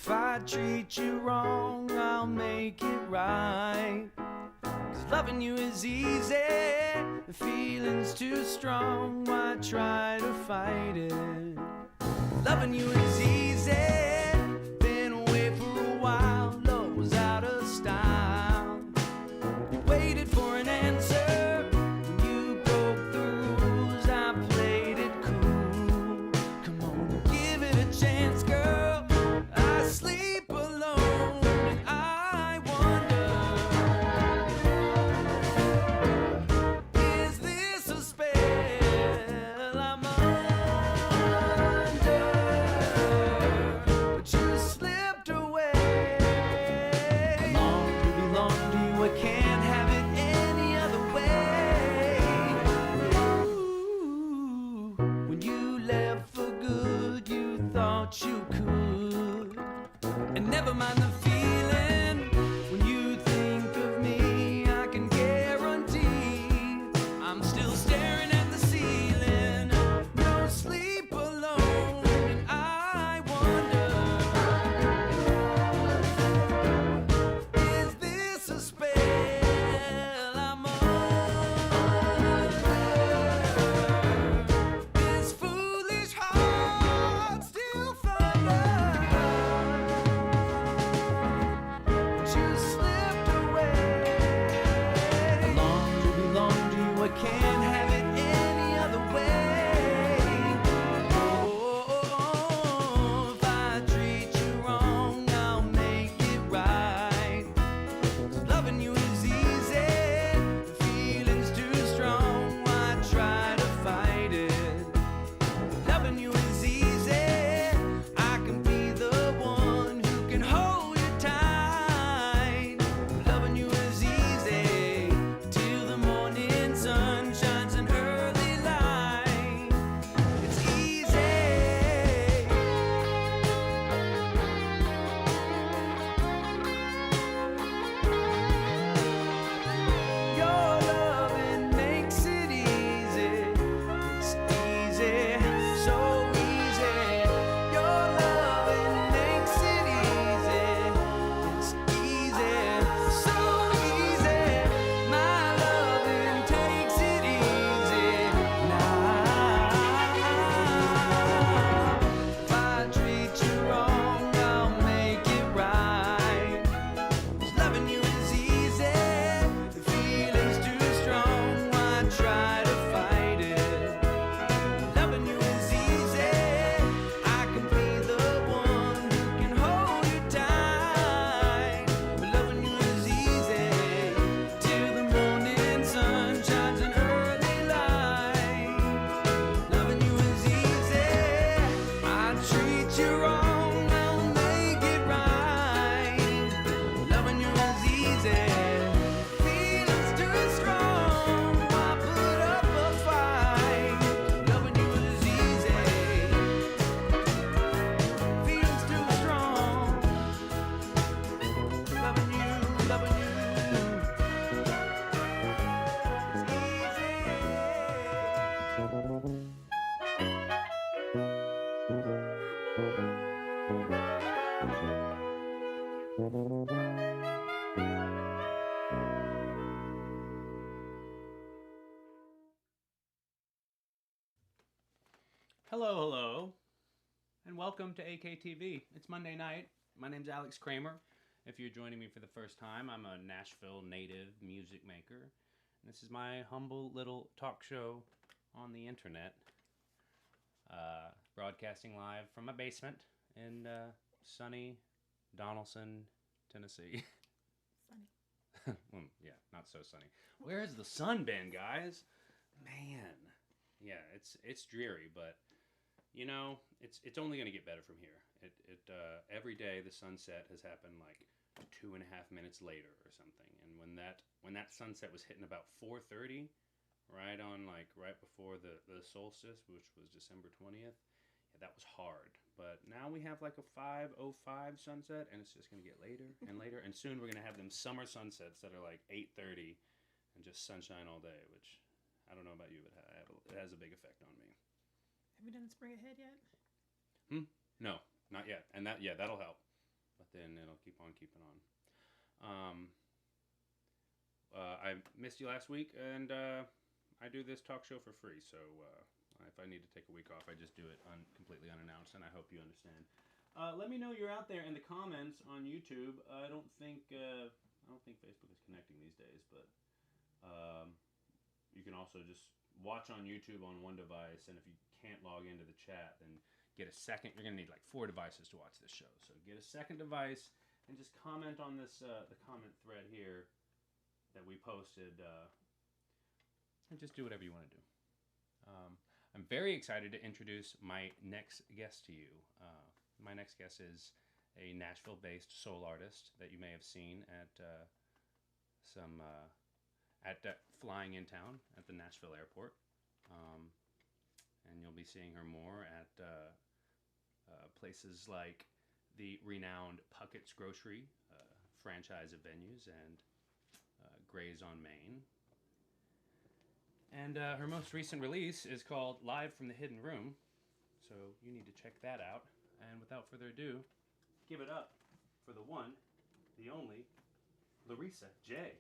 If I treat you wrong, I'll make it right. 'Cause loving you is easy, the feeling's too strong, why try to fight it? Loving you is easy, been away for a while, love was out of style. Waited for an answer, when you broke the rules, I played it cool. Come on, give it a chance, girl. I sleep alone and I wonder, is this a spell I'm under? But you slipped away. Belong to you, I can't have it any other way. Ooh, when you left for good, you thought you could. And never mind the feeling, when you think of me, I can guarantee I'm still staring at the ceiling. No sleep alone, and I wonder, is this a spell I'm under? This foolish heart still thunders. You slipped away. Belong to you, I can't have it any other way. Oh, if I treat you wrong, I'll make it right. 'Cause loving you is easy, the feeling's too strong, why try to fight it? Loving you is easy, I can be the one who can hold you tight. Loving you is easy, till the morning sun shines an early light. It's easy. Your loving makes it easy. It's easy, so easy. Your loving makes it easy. It's easy, so easy. My loving takes it easy now. If I treat you wrong, I'll make it right. 'Cause loving you is easy, the feeling's too strong, why try to fight it? Loving you is easy, I can be the one who can hold you tight. Loving you is easy, till the morning sun shines an early light. Loving you is easy, I treat you wrong, I'll make it right. Loving you is easy, feelings too strong, why put up a fight? Loving you is easy, feelings too strong. Loving you, loving you. Hello, and welcome to AKTV. It's Monday night. My name's Alex Kramer. If you're joining me for the first time, I'm a Nashville native music maker. And this is my humble little talk show on the internet, broadcasting live from my basement in sunny Donaldson, Tennessee. Well, yeah, not so sunny. Where has the sun been, guys? Man, yeah, it's dreary, but you know, it's only going to get better from here. Every day the sunset has happened like 2.5 minutes later or something, and when that sunset was hitting about 4:30, right before the solstice, which was December 20th, yeah, that was hard. But now we have like a 5:05 sunset, and it's just going to get later and later, and soon we're going to have them summer sunsets that are like 8:30 and just sunshine all day, which I don't know about you, but it has a big effect on me. Have we done Spring Ahead yet? No, not yet. And that'll help. on keeping on. I missed you last week, and I do this talk show for free, so if I need to take a week off, I just do it completely unannounced, and I hope you understand. Let me know you're out there in the comments on YouTube. I don't think Facebook is connecting these days, but you can also just watch on YouTube on one device, and if you can't log into the chat, then get a second. You're gonna need like 4 devices to watch this show, so get a second device and just comment on this the comment thread here that we posted, and just do whatever you want to do. I'm very excited to introduce my next guest to you. My next guest is a Nashville-based soul artist that you may have seen at flying in town at the Nashville airport, and you'll be seeing her more at places like the renowned Puckett's Grocery franchise of venues and Gray's on Main. And her most recent release is called Live from the Hidden Room, so you need to check that out. And without further ado, give it up for the one, the only, Larysa Jaye.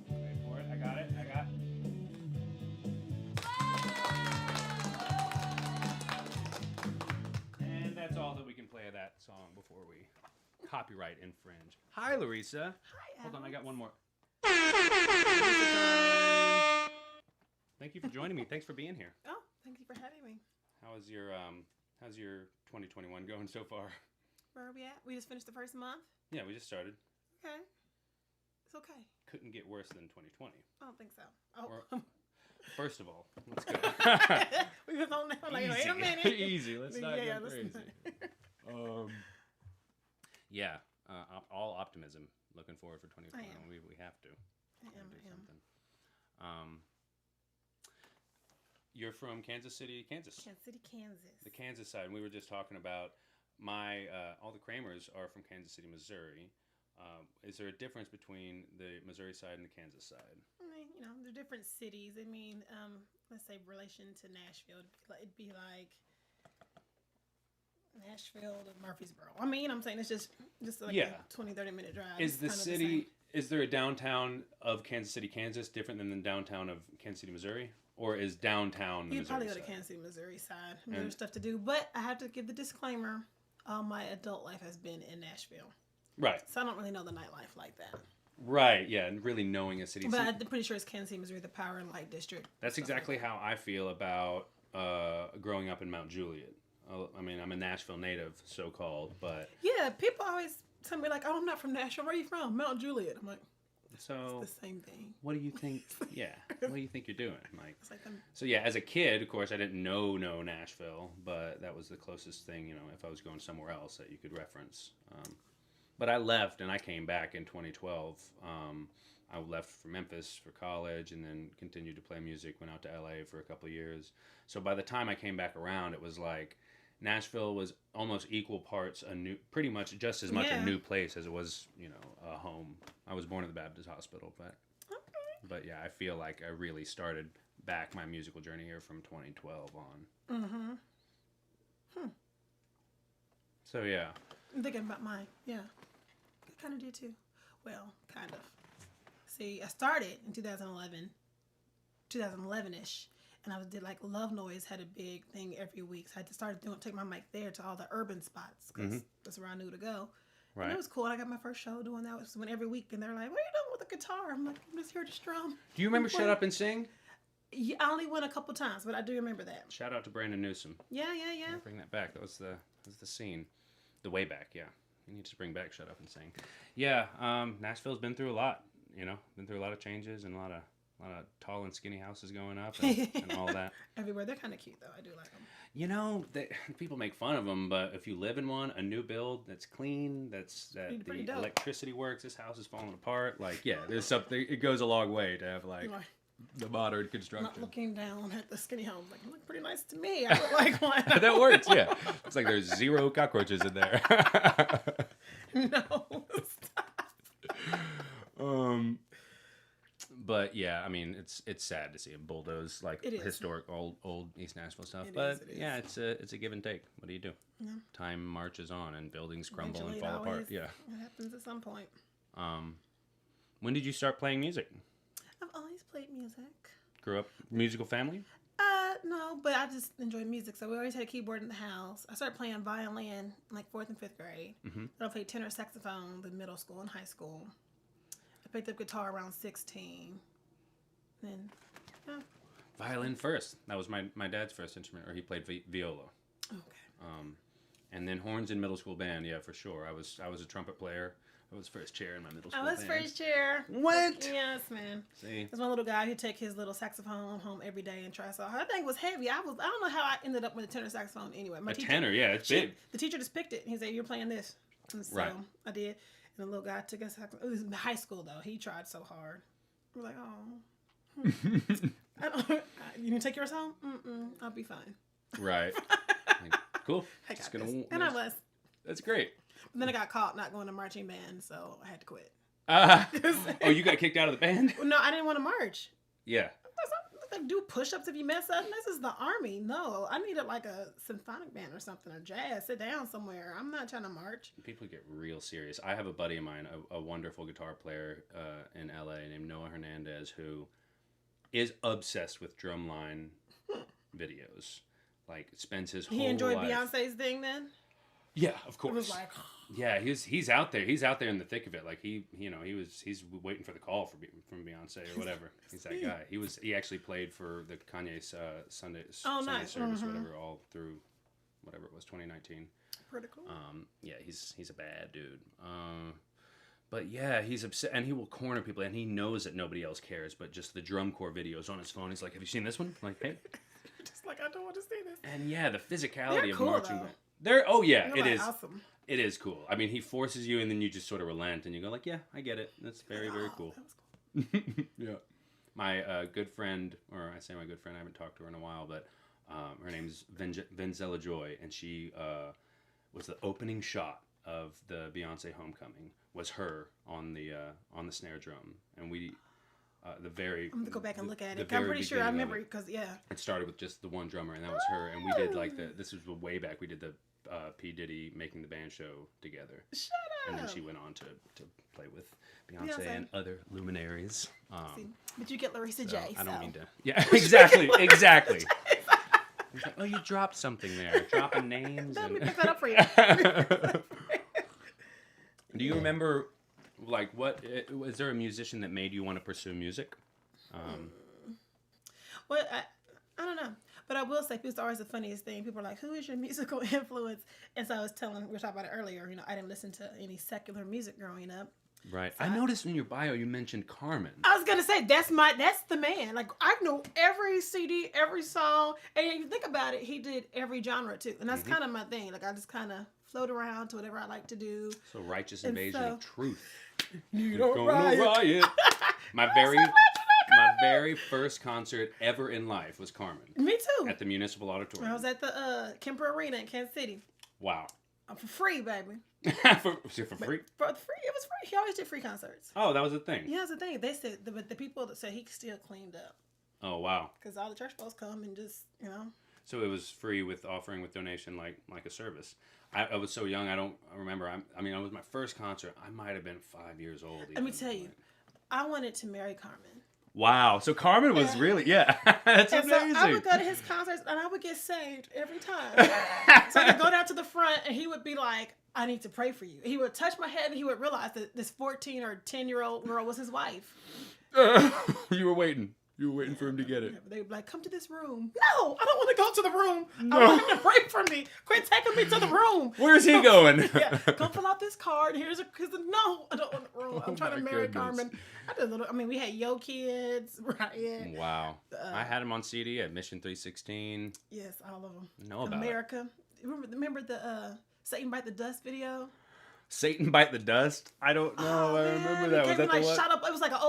Wait for it. I got it. And that's all that we can play of that song before we copyright infringe. Hi, Larysa. Hi, Hold on, I got one more. Thank you for joining me. Thanks for being here. Oh, thank you for having me. How's your 2021 going so far? Where are we at? We just finished the first month? Yeah, we just started. Okay. It's okay. Couldn't get worse than 2020. I don't think so. Oh. First of all, let's go. We was on there like, Easy. wait a minute. Easy. Let's not Yeah, get crazy. Yeah. All optimism. Looking forward for 2021. We have to. I am. Something. You're from Kansas City, Kansas. Kansas City, Kansas. The Kansas side. And we were just talking about all the Kramers are from Kansas City, Missouri. Is there a difference between the Missouri side and the Kansas side? I mean, they're different cities. I mean, let's say relation to Nashville, it'd be like Nashville to Murfreesboro. I mean, I'm saying it's just like a 20, 30-minute drive. Is the city, is there a downtown of Kansas City, Kansas different than the downtown of Kansas City, Missouri? Or is downtown the You'd Missouri probably go to side? Kansas City, Missouri side. There's stuff to do. But I have to give the disclaimer, all my adult life has been in Nashville. Right. So I don't really know the nightlife like that. Right, yeah, and really knowing a city. But I'm pretty sure it's Kansas City, Missouri, the Power and Light District. That's exactly how I feel about growing up in Mount Juliet. I mean, I'm a Nashville native, so-called, but... Yeah, people always tell me, like, oh, I'm not from Nashville. Where are you from? Mount Juliet. I'm like, so it's the same thing. What do you think? Yeah, what do you think you're doing? Like, It's like so yeah, as a kid, of course, I didn't know Nashville, but that was the closest thing, if I was going somewhere else that you could reference. But I left and I came back in 2012. I left for Memphis for college and then continued to play music, went out to LA for a couple of years. So by the time I came back around, it was like Nashville was almost equal parts pretty much just as much a new place as it was, a home. I was born at the Baptist Hospital, but yeah, I feel like I really started back my musical journey here from 2012 on. Mm-hmm. So yeah. I'm thinking about mine. Yeah. I kind of did too. Well, kind of. See, I started in 2011-ish. And I did like Love Noise had a big thing every week. So I just started take my mic there to all the urban spots because that's where I knew to go. Right. And it was cool. I got my first show doing that. It was every week. And they're like, what are you doing with the guitar? I'm like, I'm just here to strum. Do you remember Shut Up and Sing? Yeah, I only went a couple times, but I do remember that. Shout out to Brandon Newsom. Yeah. Bring that back. That was the scene. The way back, yeah. You need to bring back Shut Up and Sing. Yeah, Nashville's been through a lot, been through a lot of changes and a lot of tall and skinny houses going up and all that. Everywhere. They're kind of cute, though. I do like them. People make fun of them, but if you live in one, a new build that's clean, that the electricity works, this house is falling apart. Like, yeah, there's something. It goes a long way to have like the modern construction. Not looking down at the skinny homes, like, look pretty nice to me. I would like one. That works, yeah. It's like there's 0 cockroaches in there. No, stop. But yeah, I mean, it's sad to see him bulldoze like historic old East Nashville stuff. It's a give and take. What do you do? Yeah. Time marches on, and buildings crumble and fall apart. Yeah, it happens at some point. When did you start playing music? I've always played music. Grew up musical family? No, but I just enjoy music. So we always had a keyboard in the house. I started playing violin in like 4th and 5th grade. Mm-hmm. Then I played tenor saxophone in middle school and high school. I picked up guitar around 16. Then, violin first. That was my dad's first instrument, or he played viola. Okay. And then horns in middle school band. Yeah, for sure. I was a trumpet player. I was first chair in my middle school band. I was first chair. What? Yes, man. See? There's one little guy who'd take his little saxophone home every day and try so hard. That thing was heavy. I don't know how I ended up with a tenor saxophone anyway. Tenor, yeah, it's big. The teacher just picked it. He said, "You're playing this." And so I did. And the little guy took us. It was in high school though. He tried so hard. We're like, oh. You need to take yours home? I'll be fine. Right. Cool. I got this. And I was. That's great. But then I got caught not going to marching band, so I had to quit. Oh, you got kicked out of the band? No, I didn't want to march. Yeah. Like, do push-ups if you mess up. This is the Army. No, I needed like a symphonic band or something, or jazz. Sit down somewhere. I'm not trying to march. People get real serious. I have a buddy of mine, a wonderful guitar player in LA named Noah Hernandez, who is obsessed with drumline videos. Like, spends his whole life. He enjoyed Beyonce's thing then? Yeah, of course. It was like, yeah, he's out there. He's out there in the thick of it. Like he's waiting for the call from Beyonce or whatever. He's that guy. He actually played for the Kanye Sunday nice. service, whatever, all through whatever it was, 2019. Pretty cool. Yeah, he's a bad dude. But yeah, he's upset, and he will corner people, and he knows that nobody else cares. But just the drum corps videos on his phone, he's like, "Have you seen this one?" I'm like, hey. Just like, I don't want to see this. And yeah, the physicality of cool, marching. Though. It is awesome. It is cool. I mean, he forces you, and then you just sort of relent, and you go like, "Yeah, I get it. That's very, very cool." That was cool. Yeah. My good friend, or I say my good friend, I haven't talked to her in a while, but her name's Vinzella Joy, and she was the opening shot of the Beyonce Homecoming. Was her on the snare drum, and we. I'm gonna go back and look at it. I'm pretty sure I remember because it started with just the one drummer, and that was her. And we did like this was way back. We did the P Diddy making the band show together. Shut up. And then she went on to play with Beyonce and other luminaries. But you get Larysa Jaye. I don't mean to. Yeah, exactly. He's like, oh, you dropped something there. Dropping names. Let me pick that up for you. Do you remember? Like, was there a musician that made you want to pursue music? Well, I don't know. But I will say, it's always the funniest thing. People are like, who is your musical influence? And so we were talking about it earlier, I didn't listen to any secular music growing up. Right. So I noticed in your bio you mentioned Carmen. I was going to say, that's the man. Like, I know every CD, every song. And if you think about it, he did every genre, too. And that's kind of my thing. Like, I just kind of float around to whatever I like to do. So righteous invasion of truth. You don't riot. My very first concert ever in life was Carmen. Me too. At the Municipal Auditorium. I was at the Kemper Arena in Kansas City. Wow. For free, baby. for free? For free. It was free. He always did free concerts. Oh, that was the thing. Yeah, that's the thing. They said, but the people that said he still cleaned up. Oh, wow. Because all the church folks come and just, So it was free with offering with donation like a service. I was so young, I don't remember. I mean, it was my first concert. I might have been 5 years old. Let me tell you, I wanted to marry Carmen. Wow. So Carmen was really, that's amazing. So I would go to his concerts and I would get saved every time. So I would go down to the front and he would be like, I need to pray for you. He would touch my head and he would realize that this 14 or 10-year-old girl was his wife. You were waiting. You were waiting for him to get it. They would be like, come to this room. No, I don't want to go to the room. No. I want him to pray for me. Quit taking me to the room. Where's he going? Come fill out this card. No, I don't want the room. I'm trying to marry Carmen. We had Yo Kids, Riot. Wow. I had him on CD at Mission 316. Yes, all of them. Know about America. Remember the Satan Bite the Dust video? Satan Bite the Dust? I don't know. I remember that. Was that the one? Shut up. It was like an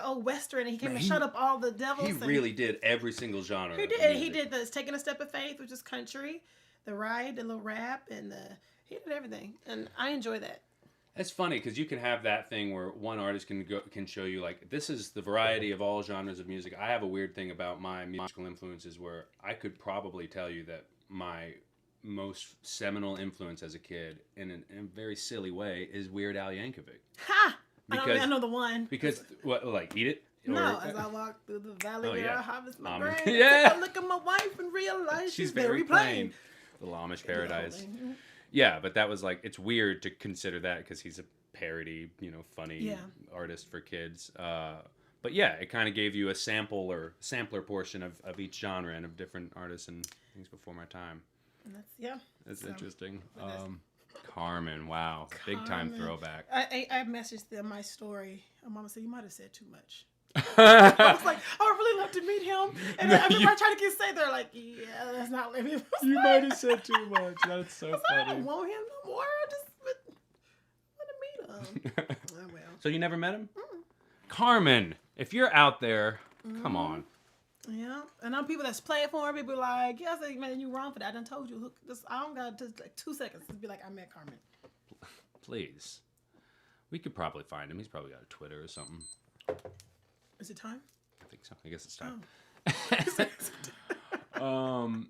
old Western, and he came and shut up all the devils. He really did every single genre. He did. He did the Taking a Step of Faith, which is country, the Riot, the little rap, and he did everything. And I enjoy that. It's funny because you can have that thing where one artist can show you like this is the variety of all genres of music. I have a weird thing about my musical influences where I could probably tell you that my most seminal influence as a kid in a very silly way is Weird Al Yankovic. Ha! Because, I know the one. Because what, like Eat It? No, as I walk through the valley where I harvest my grain, yeah. I look at my wife and realize she's very plain. Little Amish Paradise. Yeah, but that was like, it's weird to consider that because he's a parody, funny artist for kids. But yeah, it kind of gave you a sampler portion of each genre and of different artists and things before my time. And that's interesting. Carmen, wow, big time throwback. I messaged them my story. And Mama said, you might have said too much. I was like, I would really love to meet him. And I remember I tried to get say they're like, yeah, that's not what it You might have said too much. That's so funny. I don't want him no more. I just want to meet him. Oh, well. So you never met him? Carmen, if you're out there, come on. Yeah, and I'm people that's playing for him. People like, yeah, I say, man, you wrong for that. I done told you. Look, I don't got just like 2 seconds to be like, I met Carmen. Please. We could probably find him. He's probably got a Twitter or something. Is it time? I think so. I guess it's time. Oh.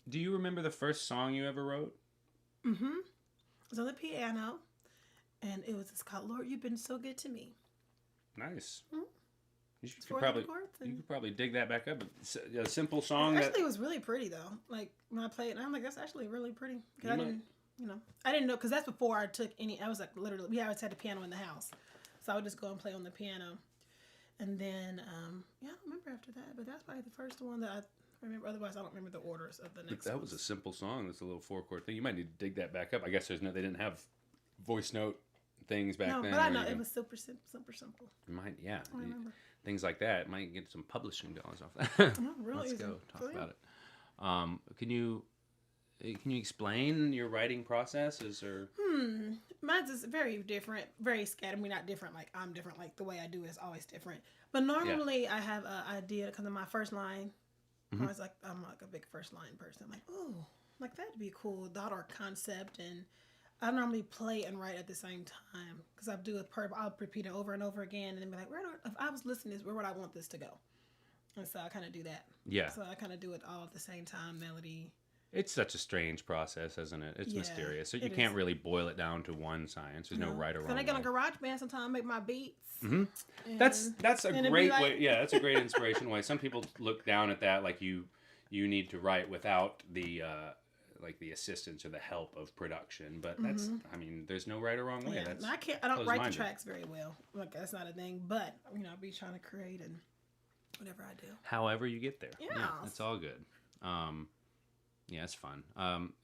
Do you remember the first song you ever wrote? Mm-hmm. It was on the piano, and it's called "Lord, You've Been So Good to Me." Nice. Mm-hmm. You could probably dig that back up. A simple song. Actually, it was really pretty though. Like when I played it, I'm like, that's actually really pretty. Cause I didn't know because that's before I took any. I was like literally, we always had a piano in the house, so I would just go and play on the piano. And then, I don't remember after that, but that's probably the first one that I remember. Otherwise, I don't remember the orders of the next. That was a simple song. That's a little 4-chord thing. You might need to dig that back up. I guess they didn't have voice note things back then. No, but I know it was super simple. Yeah. I remember. Things like that might get some publishing dollars off that. No, really. Let's go talk about it. Can you explain your writing processes or? Mine's is very different, very scattered. I mean, not different. Like I'm different. Like the way I do it is always different. But normally I have an idea because of my first line. I'm like a big first line person. I'm like, oh, like that'd be a cool thought or concept. And I normally play and write at the same time because I'll repeat it over and over again and then be like, if I was listening to this, where would I want this to go? And so I kind of do that. Yeah. So I kind of do it all at the same time, melody. It's such a strange process, isn't it? It's mysterious. So you can't really boil it down to one science. There's no right or wrong. Then I get on GarageBand sometimes, make my beats. Mm-hmm. That's a great way. Yeah, that's a great inspiration way. Some people look down at that like you need to write without the the assistance or the help of production. But that's there's no right or wrong way. Yeah. I don't write the tracks very well. Like that's not a thing. But I'll be trying to create and whatever I do. However you get there. Yeah, it's all good. Yeah, it's fun.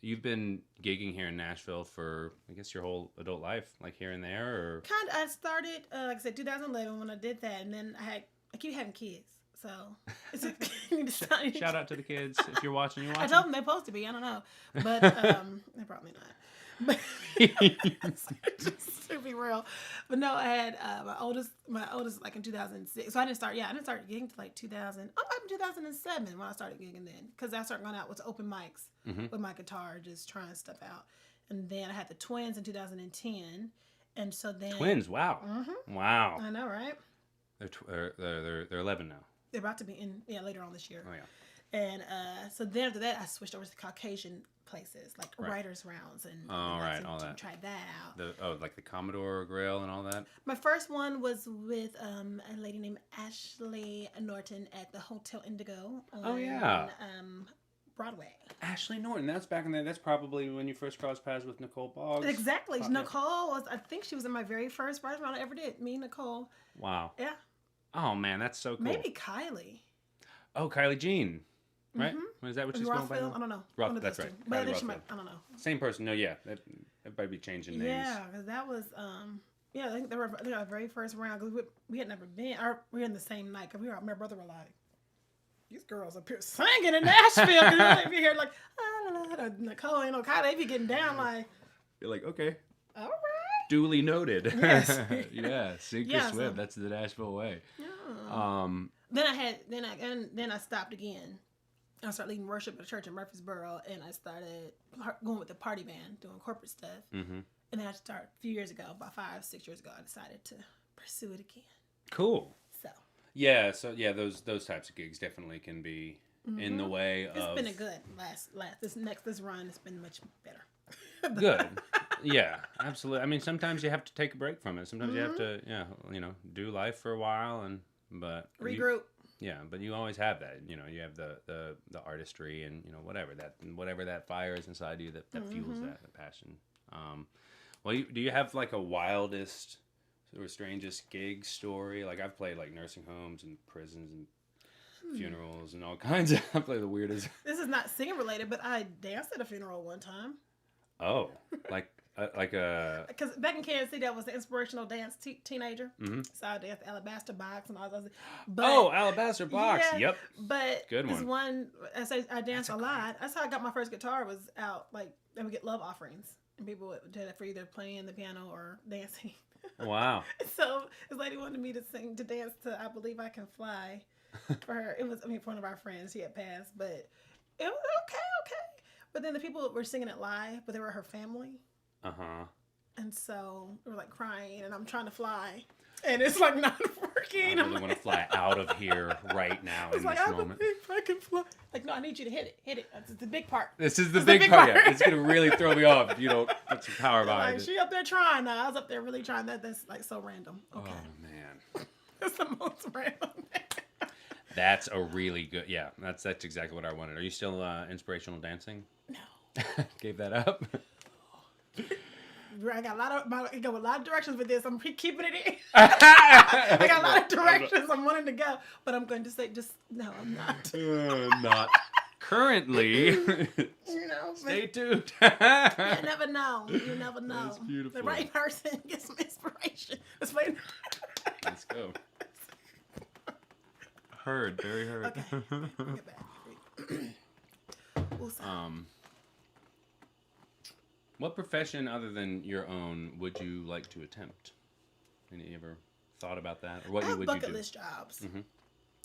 You've been gigging here in Nashville for, I guess, your whole adult life, like here and there, or? Kind of. I started, like I said, 2011 when I did that, and then I keep having kids, so it's Shout out to the kids if you're watching. I told them they're supposed to be. I don't know, but they're probably not. But just to be real, but no, I had my oldest like in 2006. So I didn't start gigging to like 2000. Oh, I'm 2007 when I started gigging then, because I started going out with open mics with my guitar, just trying stuff out. And then I had the twins in 2010, and so then twins. Wow, wow. I know, right? They're 11 now. They're about to be in later on this year. Oh yeah. And so then after that, I switched over to Caucasian places, like writers' rounds and all that. Tried that out. Like the Commodore Grill and all that. My first one was with a lady named Ashley Norton at the Hotel Indigo on Broadway. Ashley Norton, that's back in there. That's probably when you first crossed paths with Nicole Boggs. Exactly. Nicole was, I think she was in my very first writers' round I ever did. Me, Nicole. Wow. Yeah. Oh man, that's so cool. Maybe Kylie. Oh, Kylie Jean. Right? Is that what she's going by? I don't know. That's right. But I think she might. I don't know. Same person. No, yeah. Everybody be changing names. Yeah, because that was I think they were our very first round because we had never been. We were in the same night because my brother were like, these girls up here singing in Nashville. If you hear like Nicole and Kylie, they be getting down like. You're like, okay. All right. Duly noted. Yes. Yeah, sink or swim. That's the Nashville way. Yeah. Then I stopped again. I started leading worship at a church in Murfreesboro, and I started going with the party band, doing corporate stuff. Mm-hmm. And then a few years ago, about 5-6 years ago, I decided to pursue it again. Cool. So. Yeah. So yeah, those types of gigs definitely can be in the way of. It's been a good this run. It's been much better. Good. Yeah, absolutely. I mean, sometimes you have to take a break from it. Sometimes you have to, do life for a while, but regroup. But you always have that. You have the artistry and whatever that fire is inside you that fuels that passion. Do you have like a wildest or strangest gig story? Like I've played like nursing homes and prisons and funerals and all kinds of. I play the weirdest. This is not singing related, but I danced at a funeral one time. Oh, like a. Because back in Kansas City, I was an inspirational dance teenager. Mm-hmm. So I danced Alabaster Box and all those. Alabaster Box. Yeah, Yep. But good this one. I danced a lot. That's how I got my first guitar. Was out like I would get love offerings, and people would do that for either playing the piano or dancing. Wow. So this lady wanted me to dance to "I Believe I Can Fly." For her, it was for one of our friends. She had passed, but it was okay. But then the people were singing it live, but they were her family. And so we were like crying, and I'm trying to fly, and it's like not working. I really want to fly out of here right now in this moment. I can fly. Like, no, I need you to hit it. That's the big part. This is the big part. Yeah, it's gonna really throw me off if you don't put some power behind it. She up there trying. I was up there really trying. That's like so random. Okay. Oh man, that's the most random thing. That's a really good. Yeah, that's exactly what I wanted. Are you still inspirational dancing? No. Gave that up. I got a lot of directions with this. I'm keeping it in. I got a lot of directions I'm wanting to go, but I'm going to say no, I'm not. Not currently. Stay tuned. You never know. That's beautiful. The right person gets some inspiration. Let's go. Heard. Very heard. Okay. Get back. What profession other than your own would you like to attempt? Any ever thought about that, or what I have would bucket you do? list jobs.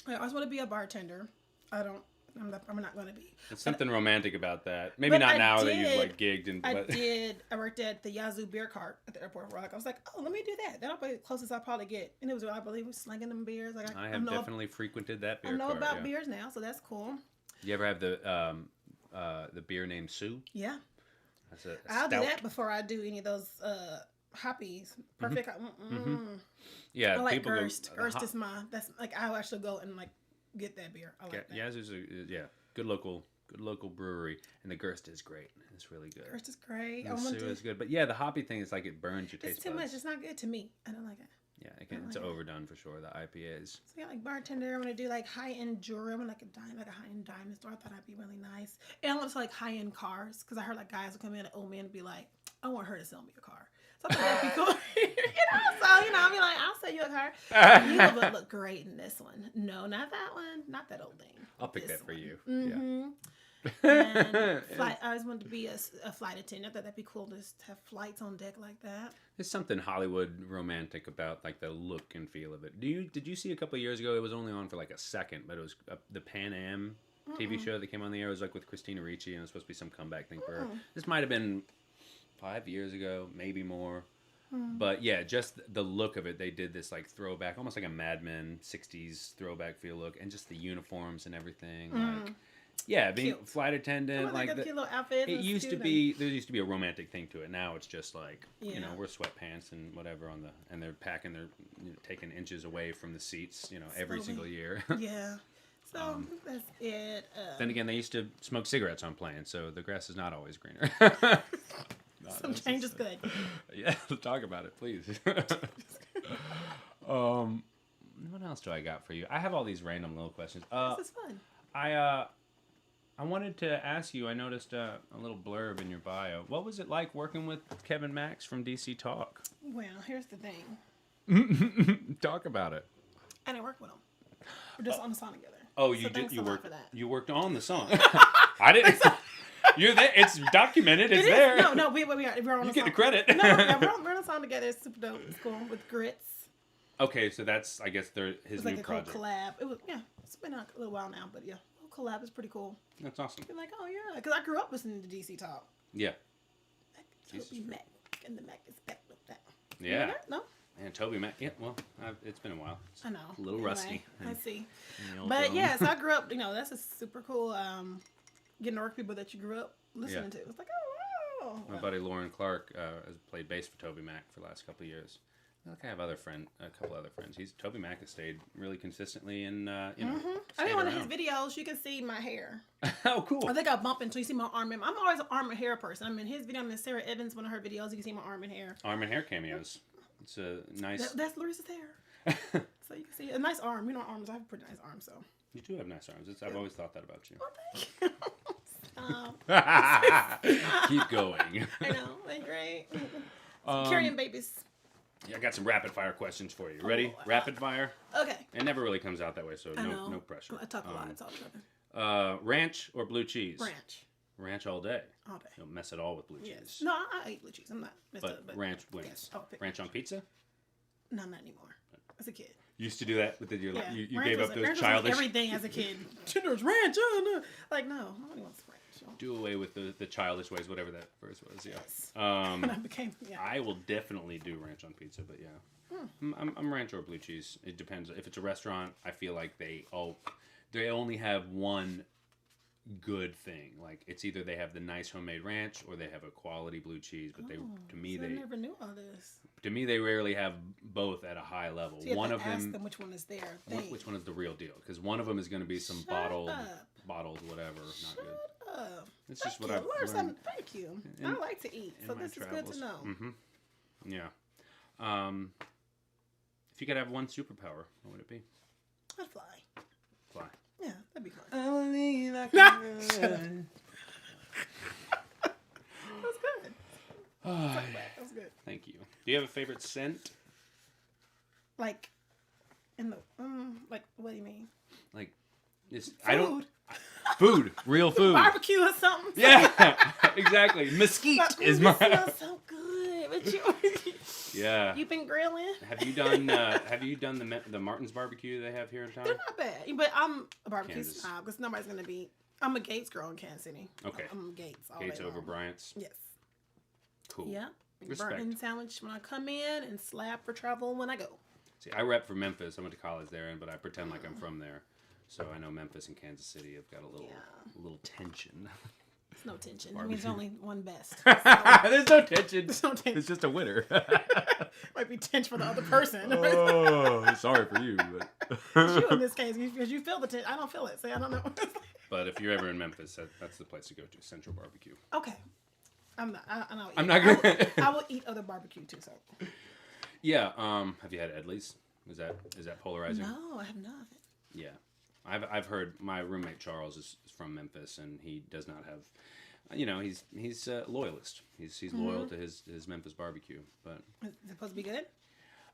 I always want to be a bartender. I'm not going to be. There's something romantic about that. Maybe not now that you've like gigged and. I worked at the Yazoo beer cart at the airport. I was like, oh, let me do that. That'll be the closest I'll probably get. And it was, I believe, slinging them beers. Like I have definitely frequented that beer cart. I know cart, about beers now, so that's cool. You ever have the beer named Sue? Yeah. That's a I'll stout. do that before I do any of those hoppies. Perfect. Yeah, I like people Gerst. Gerst is that's like I'll actually go and like get that beer. I like that. Yazoo's good local brewery, and the Gerst is great. It's really good. Gerst is great. The Sue is good, but yeah, the hoppy thing is like it burns your taste buds. It's too much. It's not good to me. I don't like it. Yeah, it's overdone for sure. The IPAs. So yeah, like bartender. I'm gonna do like high end jewelry. I'm like a high end diamond store. I thought I'd be really nice. And I want to like high end cars because I heard like guys will come in and old men and be like, I want her to sell me a car. So I thought that'd be cool. So I'll be like, I'll sell you a car. You would look great in this one. No, not that one. Not that old thing. I'll pick that for you. Mm-hmm. Yeah. And I always wanted to be a flight attendant. I thought that'd be cool to just have flights on deck like that. There's something Hollywood romantic about like the look and feel of it. Did you see a couple of years ago? It was only on for like a second, but it was the Pan Am TV show that came on the air. It was like with Christina Ricci, and it was supposed to be some comeback thing for her. This might have been 5 years ago, maybe more. But yeah, just the look of it. They did this like throwback, almost like a Mad Men 60s throwback feel look, and just the uniforms and everything. Like, yeah, being cute. Flight attendant, like cute little outfit. there used to be a romantic thing to it. Now it's just like we're sweatpants and whatever and they're packing taking inches away from the seats, every single year. Yeah. So that's it. Then again, they used to smoke cigarettes on planes, so the grass is not always greener. Some change is good. Yeah, talk about it, please. What else do I got for you? I have all these random little questions. This is fun. I wanted to ask you, I noticed a little blurb in your bio. What was it like working with Kevin Max from DC Talk? Well, here's the thing. Talk about it. I didn't work with him. We're just on the song together. Oh, you worked on the song. I didn't. You're there. It's documented. It's there. No, we're on the song. You get the credit. No, we're on the song together. It's super dope. It's cool with Grits. Okay, so that's, I guess, his new project. project. It's like a cool collab. It's been a little while now, but yeah, a little collab is pretty cool. That's awesome. You're like, oh yeah, because I grew up listening to DC Talk. Yeah. So we met. And the Mac is back with that. Yeah. No? And Toby Mac. Yeah, well, it's been a while. It's I know. a little rusty. I see. in the old But film. yeah, so I grew up, that's a super cool getting to work with people that you grew up listening to. It's like, oh, wow. My buddy Lauren Clark has played bass for Toby Mac for the last couple of years. I feel like I have a couple other friends. Toby Mac has stayed really consistently in, I mean, one of his videos, you can see my hair. Oh, cool. I think I'll bump into, you see my arm and I'm always an arm and hair person. I mean, his video, Sarah Evans, one of her videos, you can see my arm and hair. Arm and hair cameos. It's a nice... That's Larysa's hair. So you can see a nice arm. Arms, I have a pretty nice arm, so. You do have nice arms. I've always thought that about you. Well, thank you. Keep going. I know, they're great. Carrying babies. Yeah, I got some rapid fire questions for you. Ready? Rapid fire? Okay. It never really comes out that way, so I know. no pressure. I talk a lot, it's all trouble. Ranch or blue cheese? Ranch. Ranch all day. All day. You don't mess at all with blue cheese. Yes. No, I eat blue cheese. I'm not messed But, up. But ranch wins. yes, I'll pick Ranch on pizza? No, not anymore. As a kid. You used to do that with your Yeah. you Ranch gave was- up those ranch was childish. everything as a kid. There's ranch. Oh, no. Like, no. Nobody wants ranch. So. Do away with the childish ways, whatever that verse was. Yeah. Yes. When I became, I will definitely do ranch on pizza, but yeah, I'm ranch or blue cheese. It depends. If it's a restaurant, I feel like they only have one good thing. Like it's either they have the nice homemade ranch or they have a quality blue cheese. But I never knew all this. to me they rarely have both at a high level. So you One have of to ask them, them which one is their which one is the real deal? Because one of them is going to be some bottled whatever, not good. It's just what I've learned. Thank you. I like to eat, so this is good to know. Mm-hmm. Yeah. If you could have one superpower, what would it be? I'd fly. Fly. Yeah, that'd be fun. I believe I can can. Shut up. That was good. That was good. Thank you. Do you have a favorite scent? Like, in the like, what do you mean? Like, it's Food. Food, real food. Barbecue or something. Yeah, exactly. Mesquite is my. Smells so good. But Yeah. You've been grilling. Have you done the Martin's barbecue they have here in town? They're not bad, but I'm a barbecue Kansas. snob because nobody's gonna be. I'm a Gates girl in Kansas City. Okay. I'm Gates. All Gates day over long. Bryant's. Yes. Cool. Yeah. Respect. Burnt sandwich when I come in and slab for travel when I go. See, I rep for Memphis. I went to college there, but I pretend like I'm from there. So I know Memphis and Kansas City have got a little tension. There's no tension. Barbecue. It means only one best. There's no tension. There's no tension. It's just a winner. Might be tension for the other person. Oh, sorry for you. It's you in this case because you feel the tension. I don't feel it, so I don't know. But if you're ever in Memphis, that's the place to go to. Central Barbecue. Okay. I'm not. I'm not gonna. I will eat other barbecue too. So. Yeah. Have you had Edley's? Is that polarizing? No, I have not. Yeah. I've heard my roommate Charles is from Memphis, and he does not have, he's a loyalist. He's loyal to his Memphis barbecue. But Is it supposed to be good?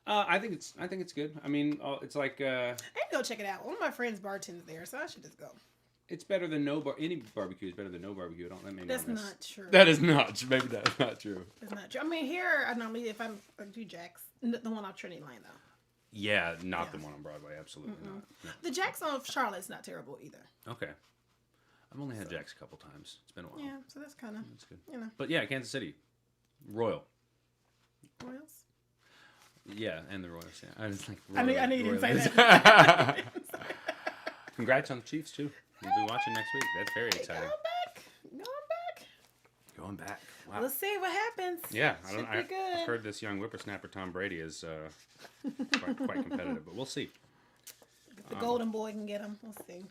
I think it's good. I mean, it's like I need to go check it out. One of my friends bartends there, so I should just go. it's better than any barbecue is better than no barbecue. That's not true. That is not. Maybe that's not true. That's not true. I mean, here I normally if I do Jack's, the one off Trinity Line though. Yeah, not the one on Broadway. Absolutely not. No. The Jack's on Charlotte's not terrible either. Okay. I've only had Jack's a couple times. It's been a while. Yeah, so that's kind of That's good. But yeah, Kansas City, Royal. Royals. Yeah, and the Royals. Yeah, I was like. I knew you didn't say that. Congrats on the Chiefs too. We'll be watching next week. That's very exciting. Going back. Wow. Let's see what happens. Yeah, Should be good. I've heard this young whippersnapper Tom Brady is quite competitive, but we'll see. If the golden boy can get him, we'll see.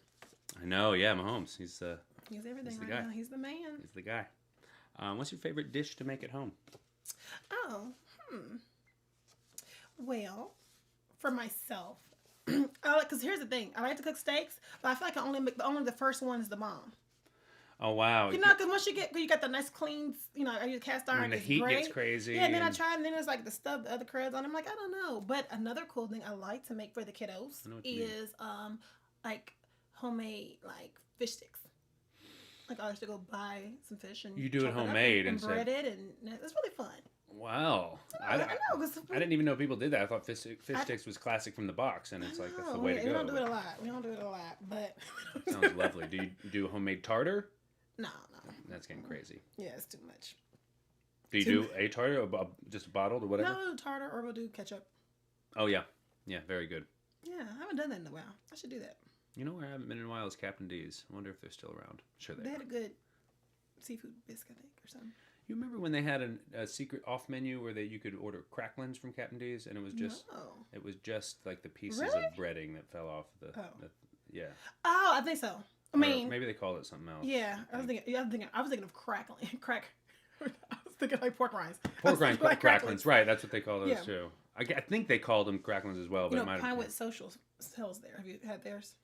I know. Yeah, Mahomes. He's everything he's the right guy. now. He's the man. He's the guy. What's your favorite dish to make at home? Oh, Well, for myself, because here's the thing: I like to cook steaks, but I feel like I only make only the first one is the bomb. Oh wow! Because once you got the nice clean, I use cast iron. And the it's heat great. gets crazy. Yeah, and then I try, and then it's like the stuff, the other cruds on. I'm like, I don't know. But another cool thing I like to make for the kiddos is like homemade like fish sticks. Like I used to go buy some fish and you do it chop homemade and bread it, and it's really fun. Wow! I know. I didn't even know people did that. I thought fish sticks was classic from the box, and it's like that's the way to go. We don't do it a lot. We don't do it a lot, but sounds lovely. Do you do homemade tartar? No. That's getting crazy. Yeah, it's too much. Do you do a tartar or just a bottled or whatever? No, tartar, or we'll do ketchup. Oh, yeah. Yeah, very good. Yeah, I haven't done that in a while. I should do that. You know where I haven't been in a while is Captain D's. I wonder if they're still around. Sure they They are. had a good seafood biscuit, I think, or something. You remember when they had a secret off menu where you could order cracklins from Captain D's, and it was just like the pieces Really? of breading that fell off the yeah. Oh, I think so. I mean, maybe they called it something else. yeah, I was thinking of crackling, I was thinking like pork rinds. Pork rinds, like cracklins, right? That's what they call those Yeah. too. I think they called them cracklins as well, but it might have Pinewood Social sells there. Have you had theirs?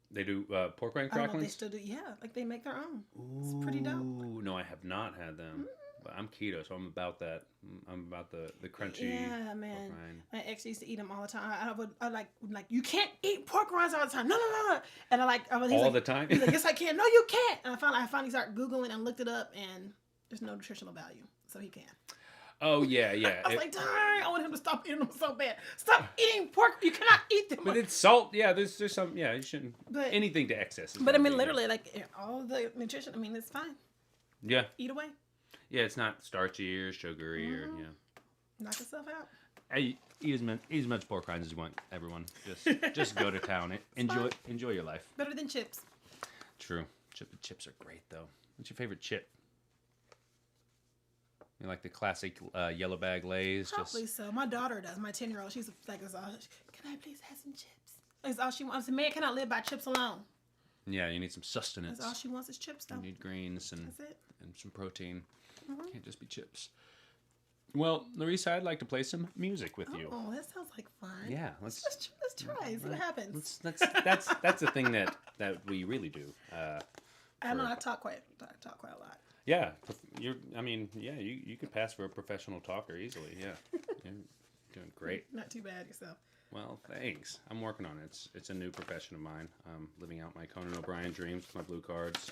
They do pork rind I don't know if they cracklins. still do. Yeah, like they make their own. It's pretty dope. Ooh, no, I have not had them. But I'm keto, so I'm about that. I'm about the crunchy. Yeah, man. Pork rind. My ex used to eat them all the time. I like you can't eat pork rinds all the time. No. And All the time. He's like, yes, I can. No, you can't. And I finally started Googling and looked it up, and there's no nutritional value, so he can't. Oh yeah. I was like, dang, I want him to stop eating them so bad. Stop eating pork. You cannot eat them. But it's salt. Yeah, there's some. Yeah, you shouldn't. But Anything to excess. But I mean, literally, like all the nutrition. I mean, it's fine. Yeah. Eat away. Yeah, it's not starchy or sugary or Knock yourself out. Hey, eat as much pork rinds as you want. Everyone, just go to town. Enjoy your life. Better than chips. True. Chips are great though. What's your favorite chip? You like the classic yellow bag Lays? Probably so. My daughter does. My 10-year-old. She's like, can I please have some chips? That's all she wants. Man cannot live by chips alone. Yeah, you need some sustenance. That's all she wants is chips, though. You need greens and That's it. and some protein. Can't just be chips. Well, Larysa, I'd like to play some music with you. Oh, that sounds like fun. Yeah, let's try. See what happens. That's the thing that we really do. I know I talk quite a lot. Yeah, you could pass for a professional talker easily. Yeah, you're doing great. Not too bad yourself. Well, thanks. I'm working on it. It's a new profession of mine. Living out my Conan O'Brien dreams with my blue cards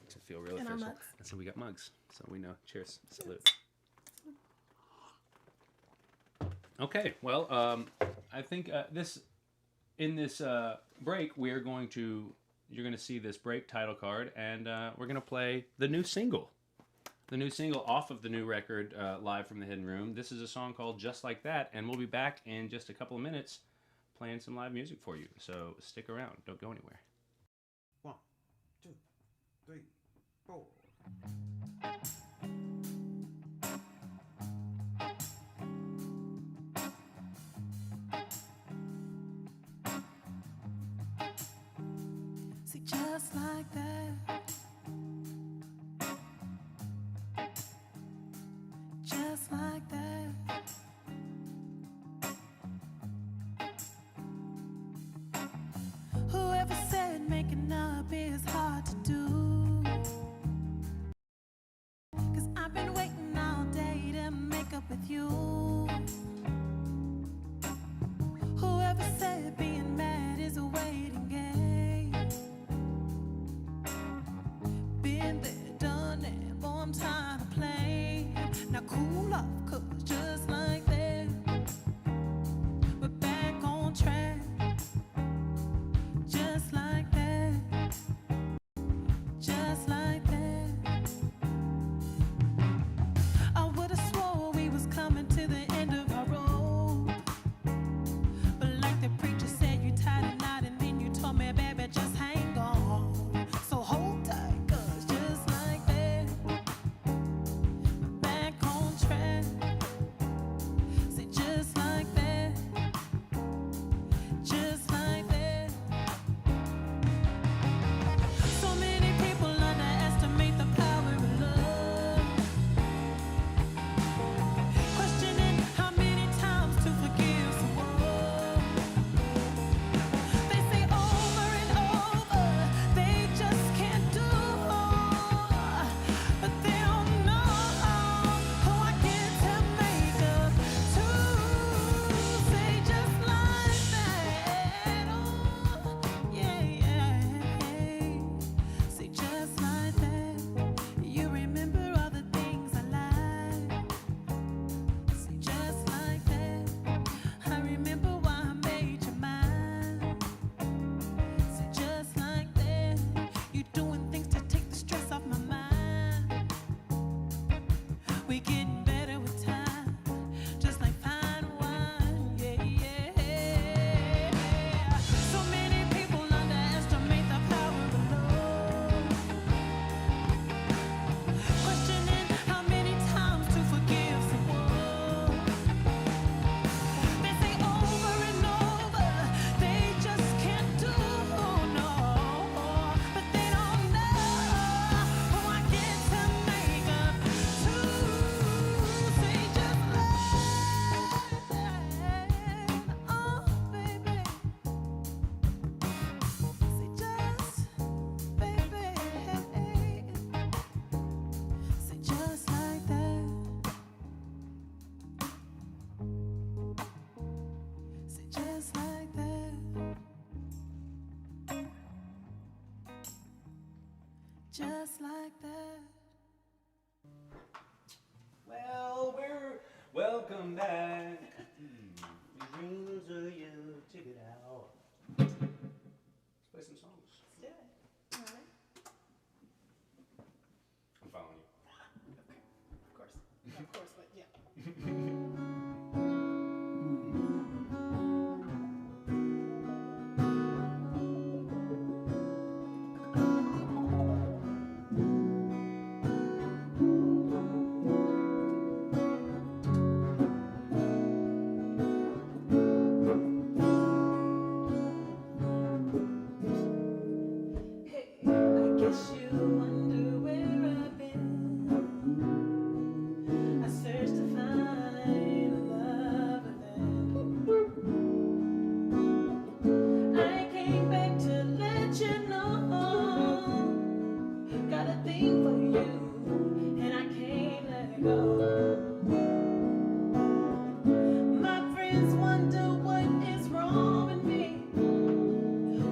to feel real And our official. mugs. And so we got mugs. So we know. Cheers. Salute. Okay. Well, I think in this break you're going to see this break title card, and we're going to play the new single. The new single off of the new record, Live from the Hidden Room. This is a song called Just Like That, and we'll be back in just a couple of minutes playing some live music for you. So stick around. Don't go anywhere. 1, 2, 3, 4. See, just like that. Just like that. Whoever said making up is hard to do? 'Cause I've been waiting all day to make up with you. Whoever said being mad is a waiting game? Been there, done that, boy, I'm tired of playing. Now cool off, 'cause just like that, we're back on track. Just like that, just like that. I would've swore we was coming to the end of our road, but like the preacher said, you tied a knot and then you told me, baby, just hang on. So hold tight, 'cause just like that, just like that. Well, we're welcome back. These dreams are you. Check it out. Let's play some songs. Let's do it. All right. I'm following you. Okay. Of course. Of course, but yeah. Hey, I guess you wonder where I've been. I searched to find love within. I came back to let you know. Got a thing for you, and I can't let go. My friends wonder what is wrong with me.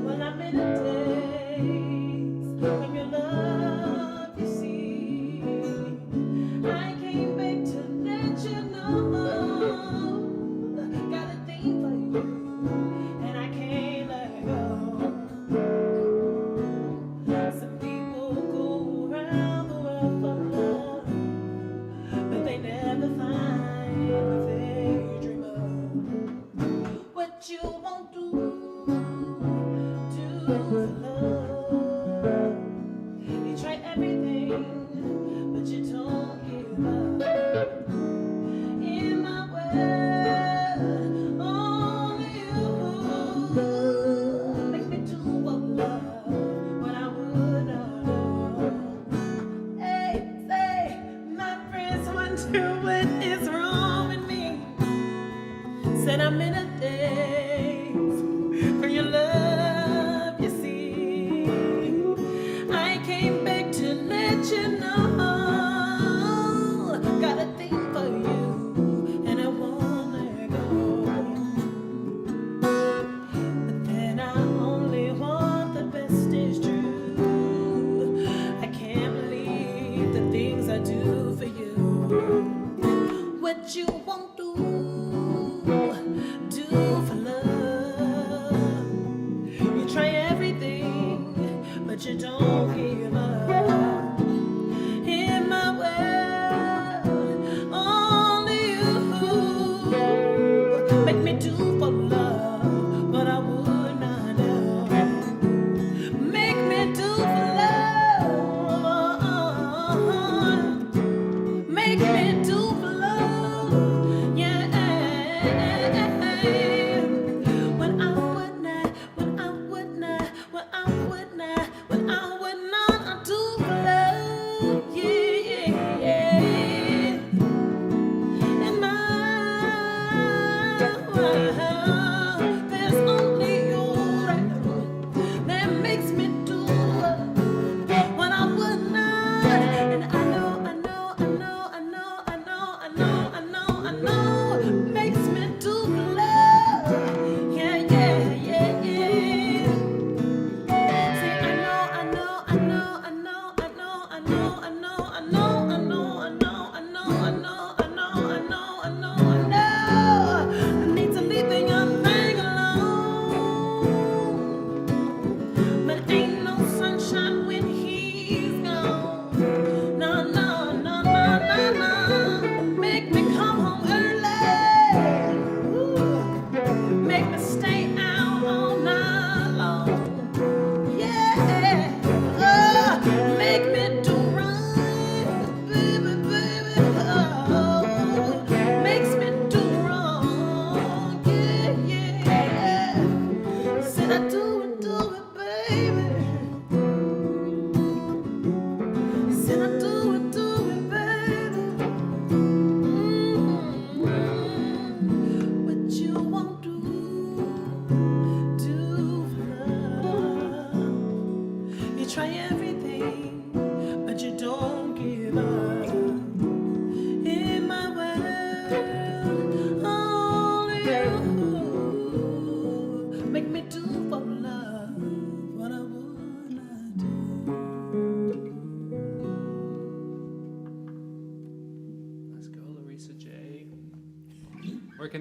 Well, I'm in a daze from your love, you see. I came back to let you know. Got a thing for you, and I can't let go. Some people go around the world for love, but they never find what they dream of. What you won't do for love. You try everything, but you don't give up. In my world, only you make me do for love what I would not do. Hey, say, my friends wonder what is wrong with me. Said I'm in a daze for your love, you see. I came back to let you know. Got a thing for you, and I won't let go. But then I only want the best is true. I can't believe the things I do for you. What you won't do for love. You try everything, but you don't give up. In my world, only you make me do for love what I would not do. Make me do for love. Make me do for love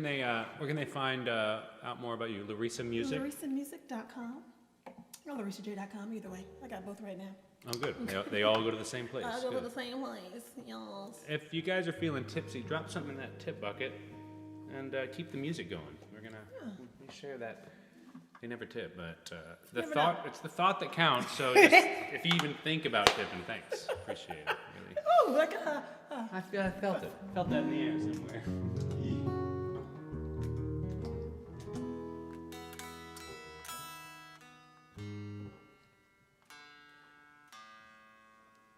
can they find out more about you? Larysa Music? LarysaMusic.com or LarysaJ.com, either way. I got both right now. Oh, good. They all go to the same place. I go to Good. the same place, y'all. If you guys are feeling tipsy, drop something in that tip bucket and keep the music going. We share that. They never tip, but it's the thought that counts. So just, if you even think about tipping, thanks. Appreciate it. Really. Oh, like I felt it. Felt that in the air somewhere.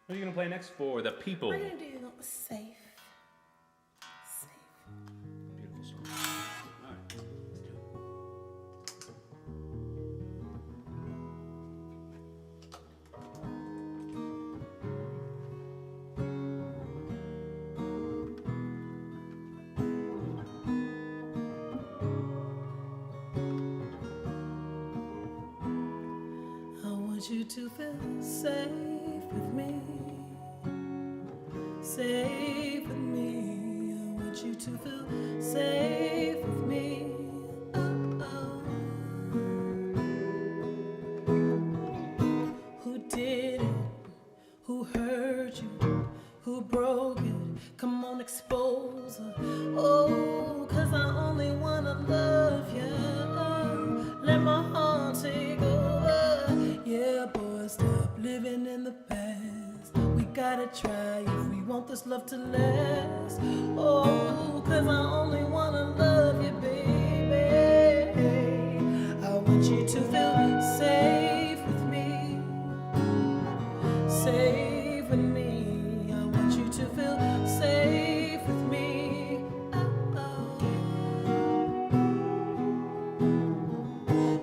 What are you gonna play next for the people? we're gonna do Safe. Beautiful song. All right, let's do it. I want you to feel safe with me. Safe with me. I want you to feel safe with me. Oh, oh. Who did it? Who hurt you? Who broke it? Come on, expose her. Oh, 'cause I only wanna love you. Let my heart take over. Yeah, boy, stop living in the past. We gotta try if we want this love to last. Oh, 'cause I only wanna love you, baby. I want you to feel safe with me. Safe with me. I want you to feel safe with me. Oh, oh.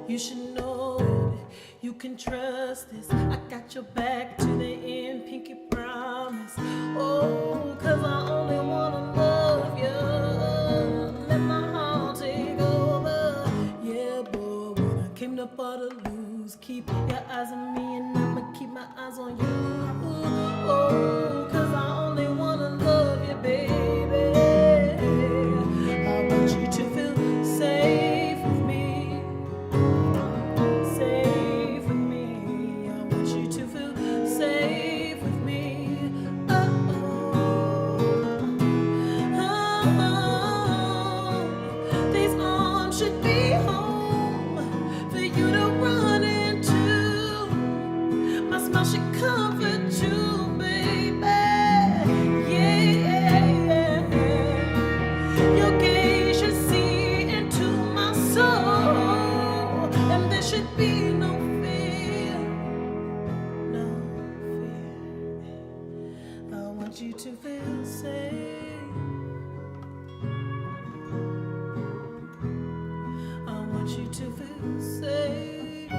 You should know it. You can trust this. I got your back to the end, pinky promise. Oh, 'cause I only wanna love you. Let my heart take over. Yeah, boy, when I came up all to lose, keep your eyes on me and I'ma keep my eyes on you. Oh, 'cause I only wanna love you, baby. I want you to feel safe with me. Safe with me. I want you to feel safe with me. Oh, oh, oh. These arms should be home for you to run into. My smile should comfort you, baby. Yeah. Your gaze should see into my soul, and there should be no fear, no fear. I want you to feel safe. I want you to feel safe.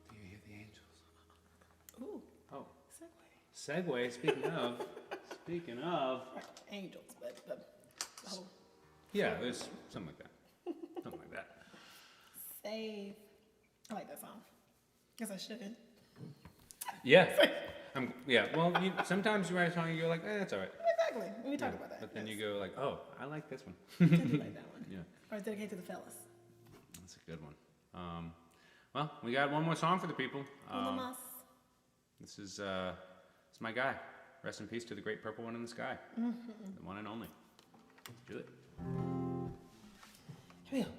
Do you hear the angels? Ooh, Oh, segue. segue. Speaking of. Angels, but the whole Yeah, there's something like that. Something like that. Save. I like that song. Guess I shouldn't. Yeah. Well, sometimes you write a song and you go like, it's all right. Exactly. We talk about that. But then you go like, oh, I like this one. I do like that one. Yeah, Or dedicate to the fellas. that's a good one. Well, we got one more song for the people. This is it's my guy. Rest in peace to the great purple one in the sky. The one and only. Let's do it. Here we go.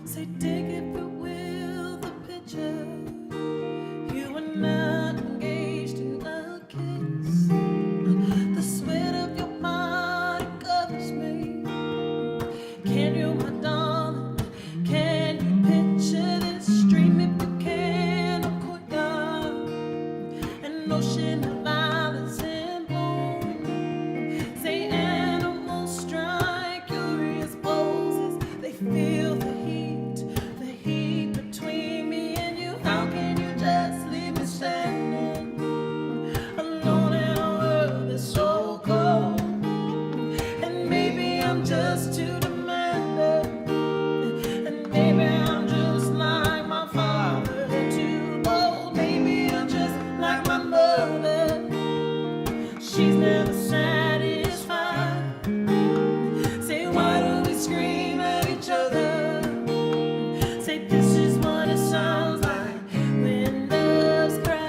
Say, dig if you will the picture. You are not engaged in a kiss. The sweat of your palm I'm just too demanding. And maybe I'm just like my father, too bold. Maybe I'm just like my mother. She's never satisfied. Say, why do we scream at each other? Say, this is what it sounds like when love's cry.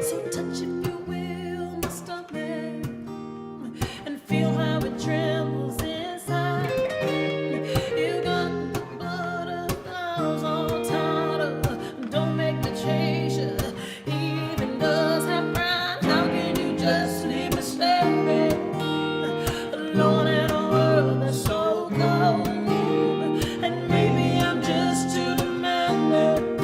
So touch, if you will, my stomach, and feel how it trembles inside. You got the butterflies all tied up. Don't make me chase you. He even does have pride. How can you just leave me standing alone in a world that's so cold? And maybe I'm just too demanding.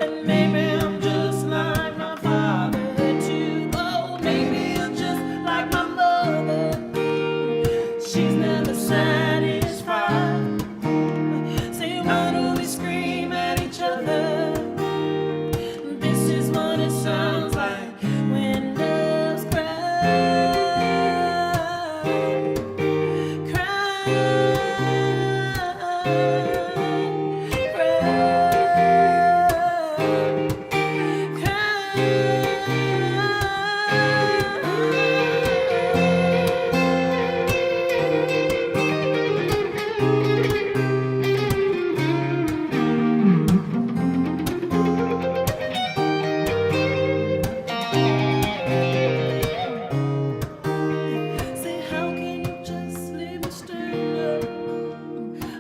And maybe I'm just like my father, too bold. Maybe I'm just like my mother. She's never satisfied. Say, why do we scream at each other? This is what it sounds like when love's cry. Say, how can you just leave me stranded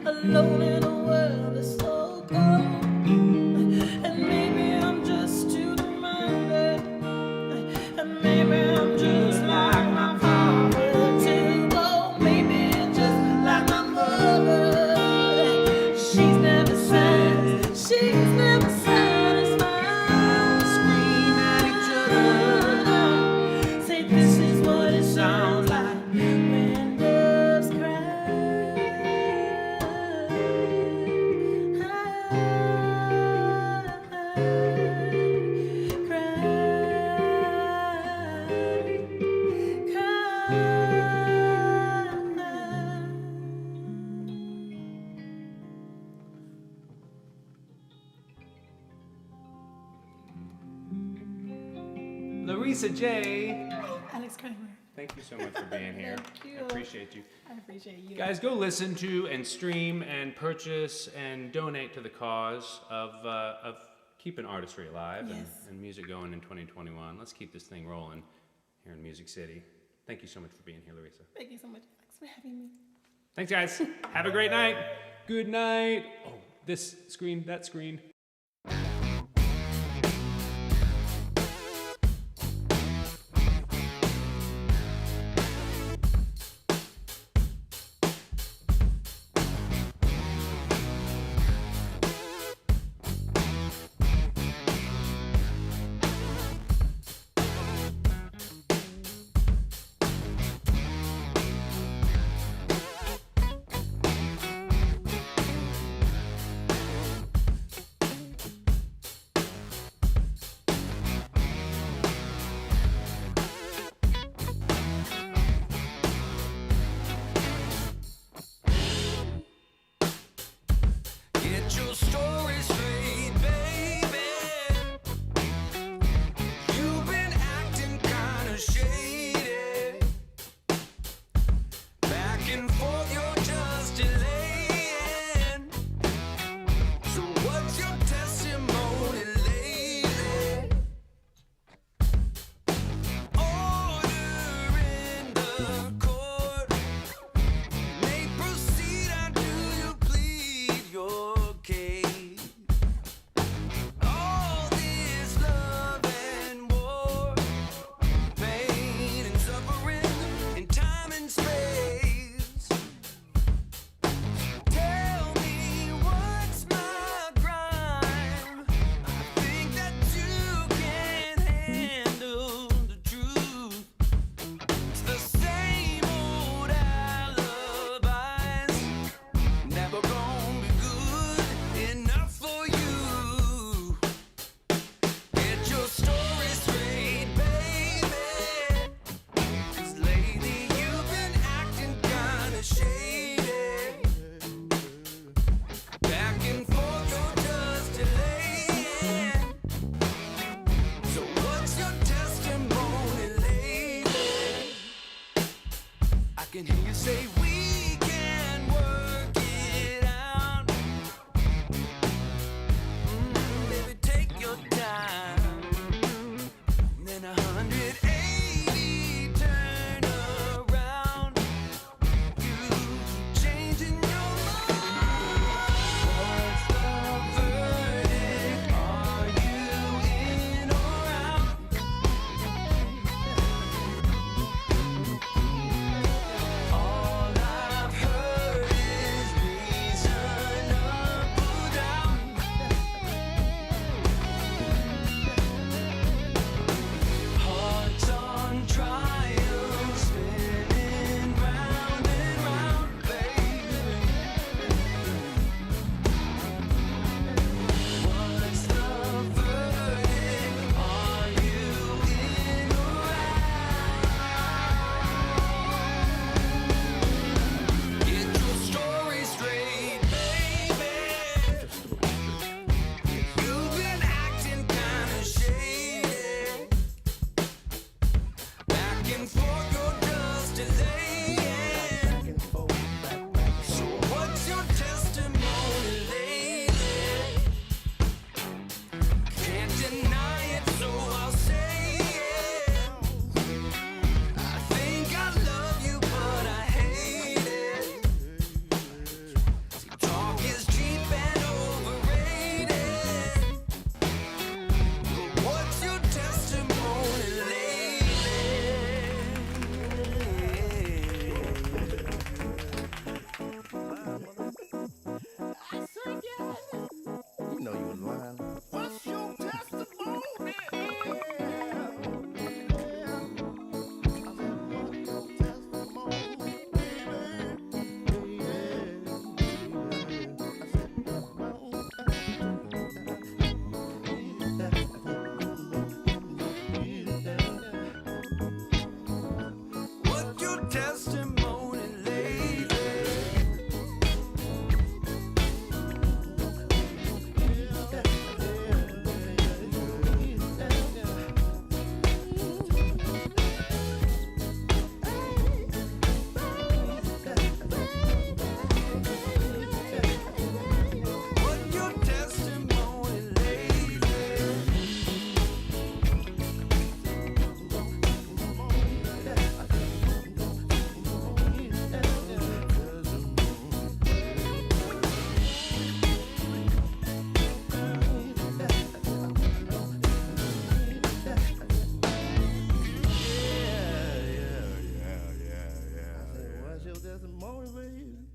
alone in a world that's so cold? And maybe I'm just too demanding. And maybe I'm just like my father, too bold. Maybe I'm just like my mother. She's never satisfied. She's never satisfied. Scream at each other. Say, this is what it sounds like when love's Larysa, Jaye. Alex Kramer. Thank you so much for being here. Thank you. I appreciate you. I appreciate you. Guys, go listen to and stream and purchase and donate to the cause of keeping artistry alive Yes. and music going in 2021. Let's keep this thing rolling here in Music City. Thank you so much for being here, Larysa. Thank you so much, Alex, for having me. Thanks, guys. Have a great night. Good night. Oh, this screen, that screen. testimony lately? What your testimony lately? I said, what's your testimony, baby?